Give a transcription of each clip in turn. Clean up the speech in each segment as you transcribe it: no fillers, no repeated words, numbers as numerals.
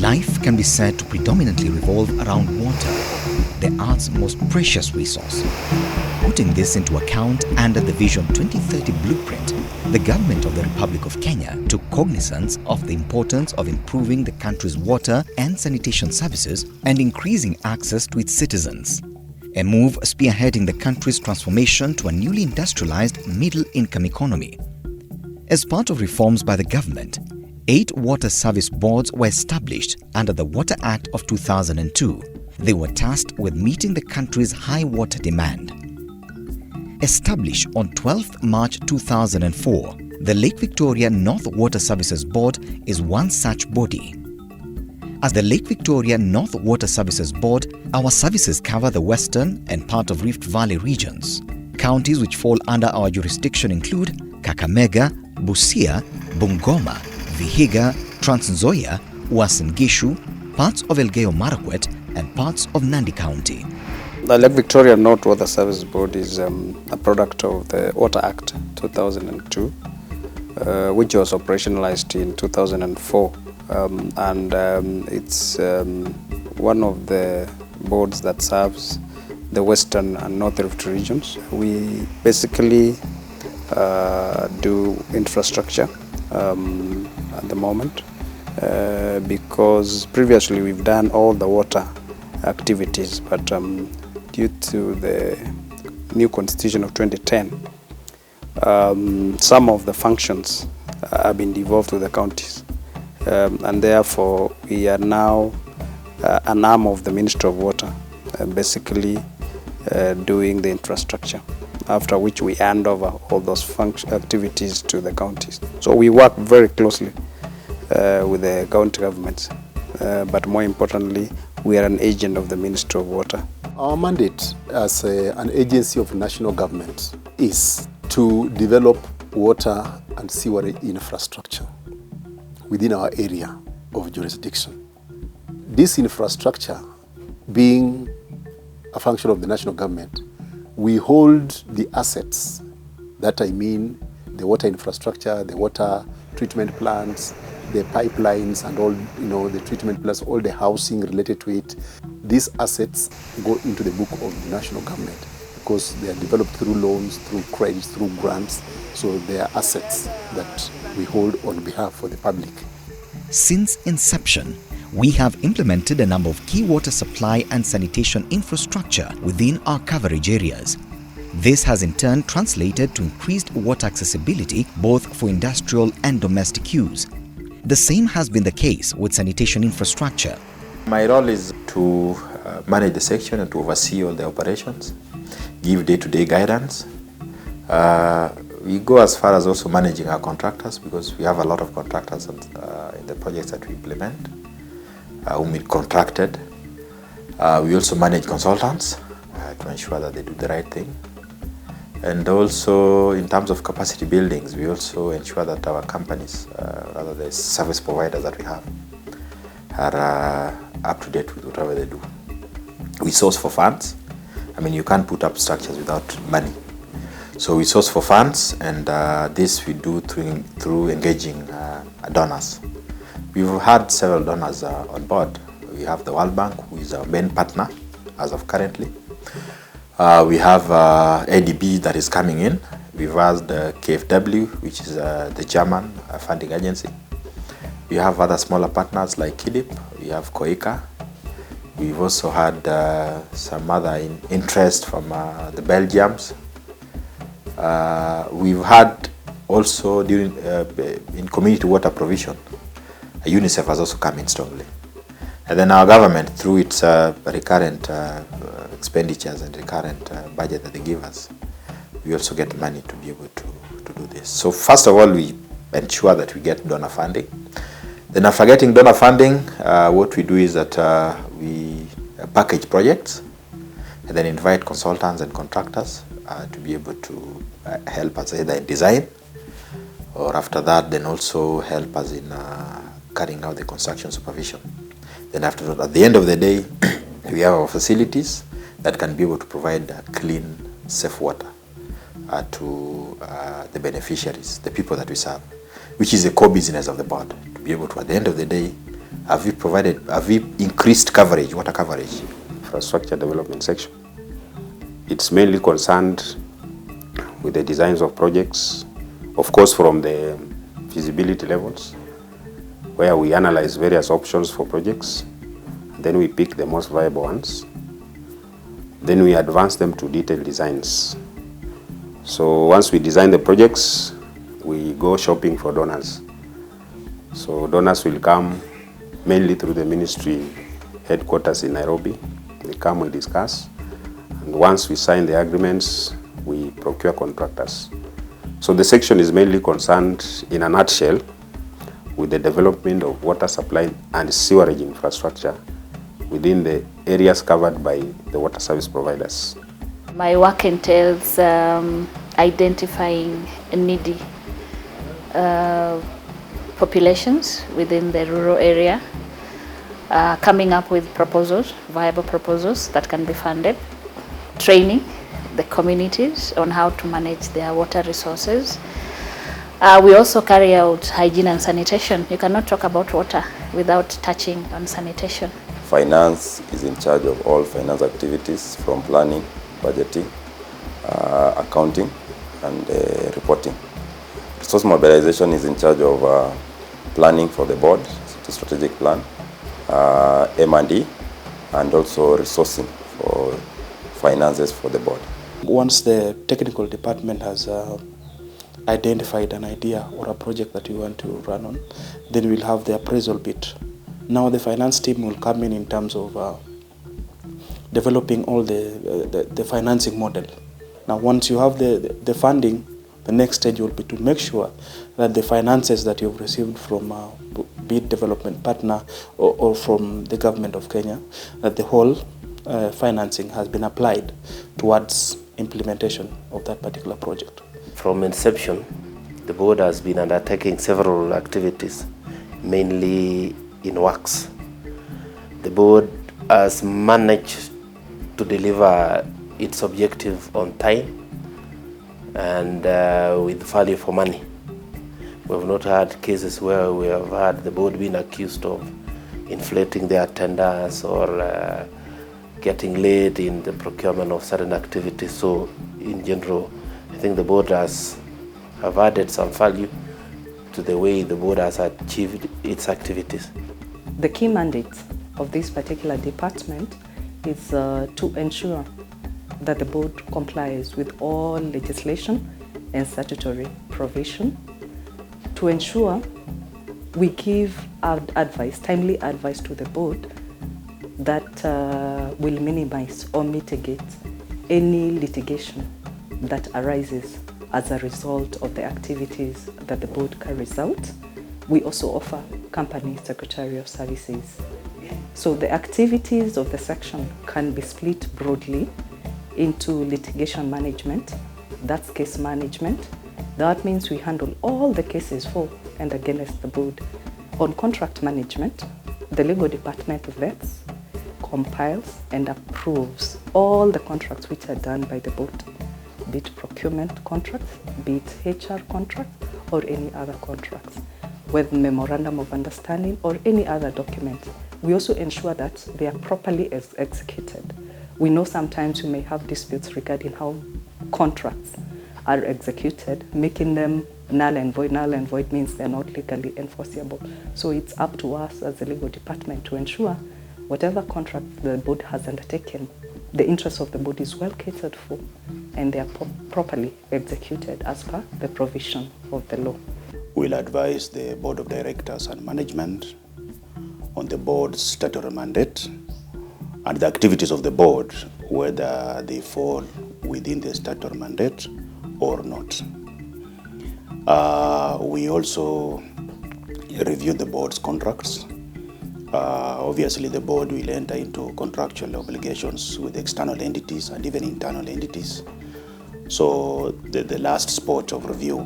Life can be said to predominantly revolve around water, the Earth's most precious resource. Putting this into account under the Vision 2030 blueprint, the government of the Republic of Kenya took cognizance of the importance of improving the country's water and sanitation services and increasing access to its citizens. A move spearheading the country's transformation to a newly industrialized middle-income economy. As part of reforms by the government, 8 water service boards were established under the Water Act of 2002. They were tasked with meeting the country's high water demand. Established on 12th March 2004, the Lake Victoria North Water Services Board is one such body. As the Lake Victoria North Water Services Board, our services cover the Western and part of Rift Valley regions. Counties which fall under our jurisdiction include Kakamega, Busia, Bungoma, Vihiga, Trans Nzoia, Uasin Gishu, parts of Elgeyo Marakwet, and parts of Nandi County. The Lake Victoria North Water Service Board is a product of the Water Act 2002, which was operationalized in 2004. It's one of the boards that serves the Western and North Rift regions. We basically do infrastructure at the moment because previously we've done all the water activities, but due to the new constitution of 2010, some of the functions have been devolved to the counties, and therefore we are now an arm of the Ministry of Water, basically doing the infrastructure, after which we hand over all those activities to the counties. So we work very closely with the county governments, but more importantly, we are an agent of the Ministry of Water. Our mandate as an agency of national government is to develop water and sewerage infrastructure within our area of jurisdiction. This infrastructure being a function of the national government, we hold the assets, that I mean the water infrastructure, the water treatment plants, the pipelines and all, the treatment plants, all the housing related to it. These assets go into the book of the national government because they are developed through loans, through credits, through grants. So they are assets that we hold on behalf of the public. Since inception, we have implemented a number of key water supply and sanitation infrastructure within our coverage areas. This has in turn translated to increased water accessibility both for industrial and domestic use. The same has been the case with sanitation infrastructure. My role is to manage the section and to oversee all the operations, give day-to-day guidance. We go as far as also managing our contractors because we have a lot of contractors in the projects that we implement, whom we contracted. We also manage consultants to ensure that they do the right thing. And also in terms of capacity buildings, we also ensure that our companies, rather the service providers that we have, are up to date with whatever they do. We source for funds. I mean, you can't put up structures without money. So we source for funds, and this we do through engaging donors. We've had several donors on board. We have the World Bank, who is our main partner as of currently. We have ADB that is coming in. We've asked KfW, which is the German funding agency. We have other smaller partners like KIDIP. We have KOICA. We've also had some other interest from the Belgians. We've had also during in community water provision, UNICEF has also come in strongly. And then our government, through its recurrent expenditures and recurrent budget that they give us, we also get money to be able to do this. So first of all, we ensure that we get donor funding. Then after getting donor funding, what we do is that we package projects and then invite consultants and contractors to be able to help us either in design or after that then also help us in carrying out the construction supervision. Then after that, at the end of the day, we have our facilities that can be able to provide clean, safe water to the beneficiaries, the people that we serve, which is the core business of the board, to be able to, at the end of the day, Have we increased coverage, water coverage? Infrastructure development section. It's mainly concerned with the designs of projects, of course from the feasibility levels, where we analyze various options for projects, then we pick the most viable ones, then we advance them to detailed designs. So once we design the projects, we go shopping for donors. So donors will come mainly through the ministry headquarters in Nairobi. They come, we discuss, and once we sign the agreements, we procure contractors. So the section is mainly concerned, in a nutshell, with the development of water supply and sewerage infrastructure within the areas covered by the water service providers. My work entails identifying needy populations within the rural area, coming up with proposals, viable proposals that can be funded, training the communities on how to manage their water resources. We also carry out hygiene and sanitation. You cannot talk about water without touching on sanitation. Finance is in charge of all finance activities from planning, budgeting, accounting, and reporting. Resource mobilization is in charge of planning for the board, the strategic plan, M&E, and also resourcing for finances for the board. Once the technical department has identified an idea or a project that you want to run on, then we'll have the appraisal bit. Now the finance team will come in terms of developing all the financing model. Now once you have the funding, the next stage will be to make sure that the finances that you've received from be it development partner or from the government of Kenya, that the whole financing has been applied towards implementation of that particular project. From inception, the board has been undertaking several activities, mainly in works. The board has managed to deliver its objective on time and with value for money. We have not had cases where we have had the board being accused of inflating their tenders or getting late in the procurement of certain activities. So in general, I think the board have added some value to the way the board has achieved its activities. The key mandate of this particular department is to ensure that the board complies with all legislation and statutory provision, to ensure we give advice, timely advice to the board that will minimize or mitigate any litigation that arises as a result of the activities that the board carries out. We also offer company secretarial services. So the activities of the section can be split broadly into litigation management, that's case management. That means we handle all the cases for and against the board. On contract management, the legal department vets, compiles and approves all the contracts which are done by the board, be it procurement contracts, be it HR contracts or any other contracts, with memorandum of understanding or any other document. We also ensure that they are properly executed. We know sometimes we may have disputes regarding how contracts are executed, making them null and void. Null and void means they're not legally enforceable. So it's up to us as the legal department to ensure whatever contract the board has undertaken, the interest of the board is well catered for and they are properly executed as per the provision of the law. We'll advise the board of directors and management on the board's statutory mandate and the activities of the board, whether they fall within the statutory mandate or not. We also review the board's contracts. Obviously, the board will enter into contractual obligations with external entities and even internal entities. So the last spot of review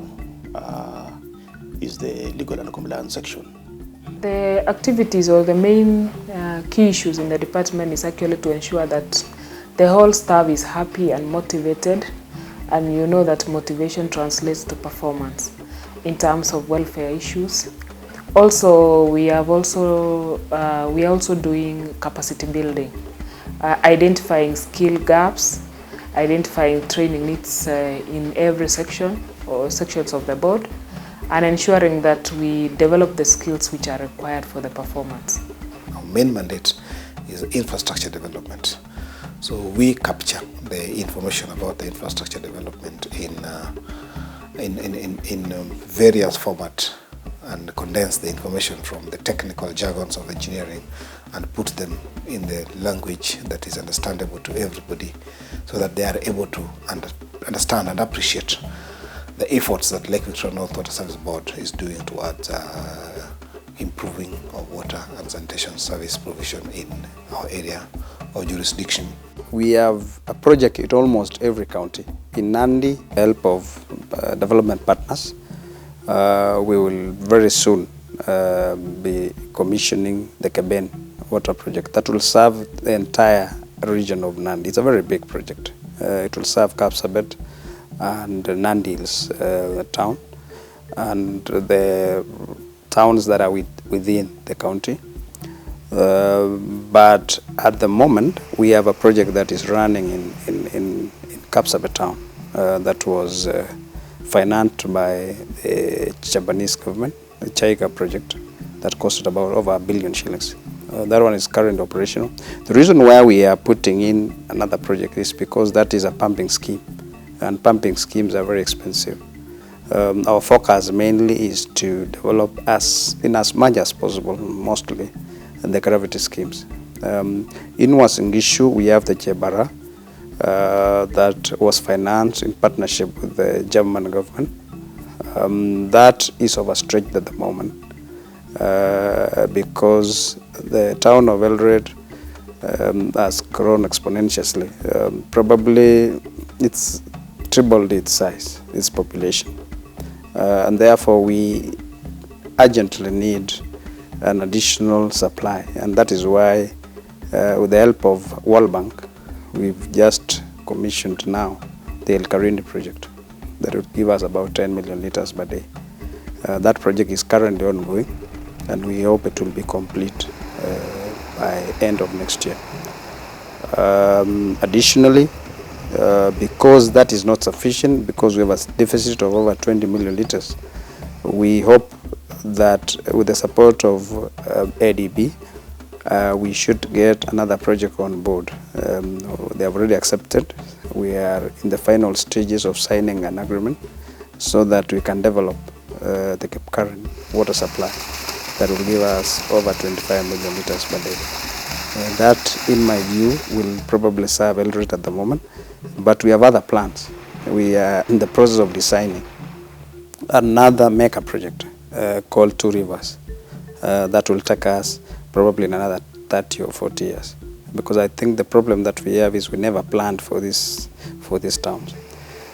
is the legal and compliance section. The activities or the main key issues in the department is actually to ensure that the whole staff is happy and motivated, and you know that motivation translates to performance in terms of welfare issues. Also, we are also doing capacity building, identifying skill gaps, identifying training needs in every section or sections of the board, and ensuring that we develop the skills which are required for the performance. Our main mandate is infrastructure development. So we capture the information about the infrastructure development in various formats and condense the information from the technical jargons of engineering and put them in the language that is understandable to everybody, so that they are able to understand and appreciate the efforts that Lake Victoria North Water Service Board is doing towards improving of water and sanitation service provision in our area of jurisdiction. We have a project in almost every county. In Nandi, help of development partners, we will very soon be commissioning the Keben water project that will serve the entire region of Nandi. It's a very big project. It will serve Kapsabet and Nandi Hills town and the towns that are within the county. But at the moment, we have a project that is running in Kapsabet town that was financed by the Japanese government, the Chaika project that costed about over $1 billion shillings. That one is currently operational. The reason why we are putting in another project is because that is a pumping scheme, and pumping schemes are very expensive. Our focus mainly is to develop in as much as possible, mostly, the gravity schemes. In Uasin Gishu, we have the Chebara that was financed in partnership with the German government. That is overstretched at the moment because the town of Eldoret has grown exponentially. Probably it's tripled its size, its population. And therefore we urgently need an additional supply, and that is why with the help of World Bank, we've just commissioned now the El Karini project that will give us about 10 million liters per day. That project is currently ongoing, and we hope it will be complete by end of next year. Additionally, because that is not sufficient, because we have a deficit of over 20 million liters, we hope that with the support of ADB, we should get another project on board. They have already accepted. We are in the final stages of signing an agreement so that we can develop the current water supply that will give us over 25 million liters per day. That, in my view, will probably serve Eldoret at the moment, but we have other plans. We are in the process of designing another mega project called Two Rivers that will take us probably in another 30 or 40 years, because I think the problem that we have is we never planned for these towns.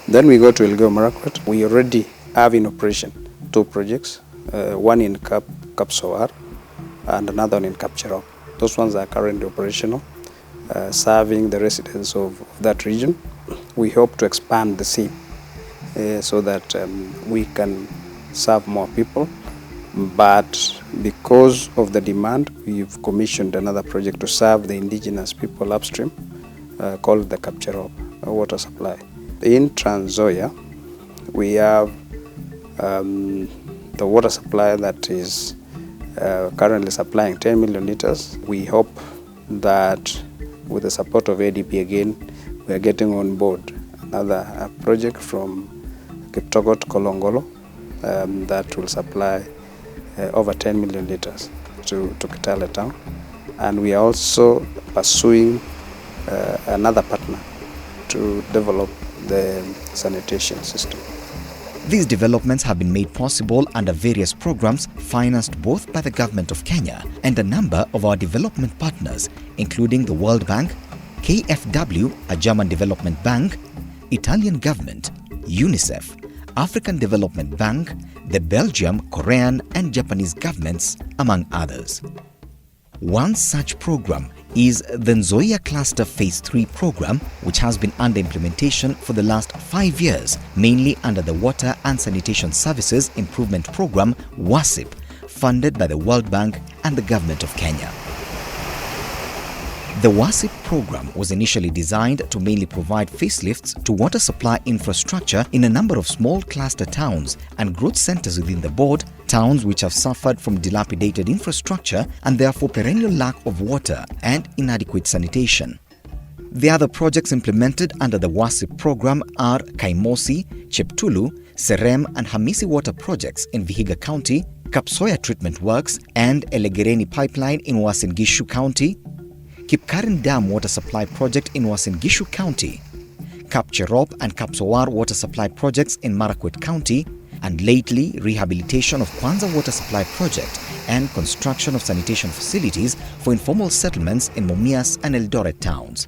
Then we go to Elgeyo Marakwet. We already have in operation 2 projects, one in Kapsowar and another one in Kapcherop. Those ones are currently operational, serving the residents of that region. We hope to expand the SIM so that we can serve more people. But because of the demand, we've commissioned another project to serve the indigenous people upstream called the Kapcherop water supply. In Trans Nzoia, we have the water supply that is currently supplying 10 million liters. We hope that with the support of ADB again, we are getting on board another project from Kiptogot Kolongolo that will supply over 10 million liters to Kitale town. And we are also pursuing another partner to develop the sanitation system. These developments have been made possible under various programs financed both by the Government of Kenya and a number of our development partners, including the World Bank, KfW, a German development bank, Italian government, UNICEF, African Development Bank, the Belgium, Korean and Japanese governments, among others. One such program is the Nzoia Cluster Phase 3 program, which has been under implementation for the last 5 years, mainly under the Water and Sanitation Services Improvement Program, WASIP, funded by the World Bank and the Government of Kenya. The WASIP program was initially designed to mainly provide facelifts to water supply infrastructure in a number of small cluster towns and growth centers within the board, towns which have suffered from dilapidated infrastructure and therefore perennial lack of water and inadequate sanitation. The other projects implemented under the WASIP program are Kaimosi, Cheptulu, Serem and Hamisi water projects in Vihiga County, Kapsoya treatment works and Elegereni pipeline in Uasin Gishu County, Kipkaren Dam water supply project in Uasin Gishu County, Kapcherop and Kapsowar water supply projects in Marakwet County, and lately rehabilitation of Kwanza water supply project and construction of sanitation facilities for informal settlements in Mumias and Eldoret towns.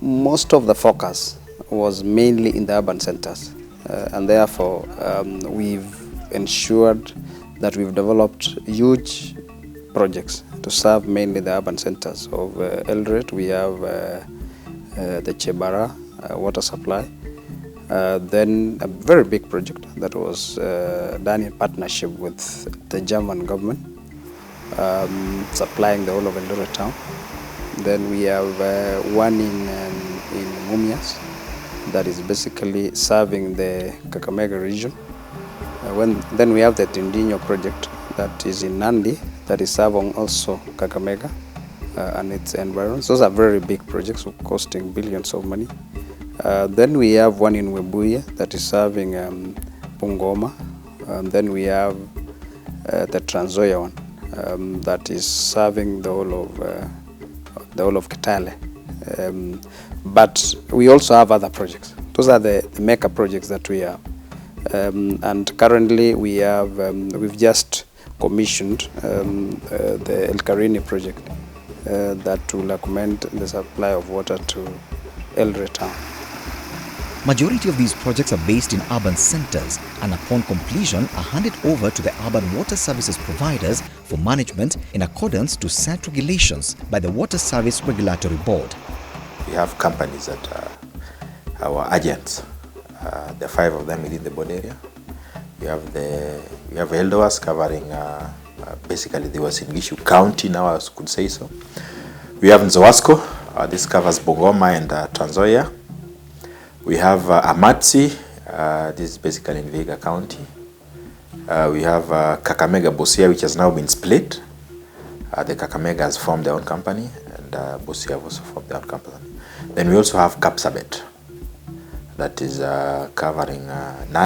Most of the focus was mainly in the urban centers, and therefore we've ensured that we've developed huge projects to serve mainly the urban centers of Eldoret. We have the Chebara water supply, then a very big project that was done in partnership with the German government, supplying the whole of Eldoret town. Then we have one in Mumias that is basically serving the Kakamega region. Then we have the Tindinho project that is in Nandi that is serving also Kakamega and its environs. Those are very big projects costing billions of money. Then we have one in Webuye that is serving Bungoma. Then we have the Trans Nzoia one that is serving the whole of Kitale. But we also have other projects. Those are the mega projects that we have. And currently we have we've just commissioned the El Karini project that will augment the supply of water to Eldoret town. Majority of these projects are based in urban centers and upon completion are handed over to the urban water services providers for management in accordance to set regulations by the Water Service Regulatory Board. We have companies that are our agents. There are 5 of them within the board area. We have Eldoas covering basically the Uasin Gishu County now, I could say so. We have Nzoasco, this covers Bungoma and Trans Nzoia. We have Amatsi, this is basically in Vihiga County. We have Kakamega Busia, which has now been split. The Kakamega has formed their own company, and Busia have also formed their own company. Then we also have Kapsabet, that is covering Nandi.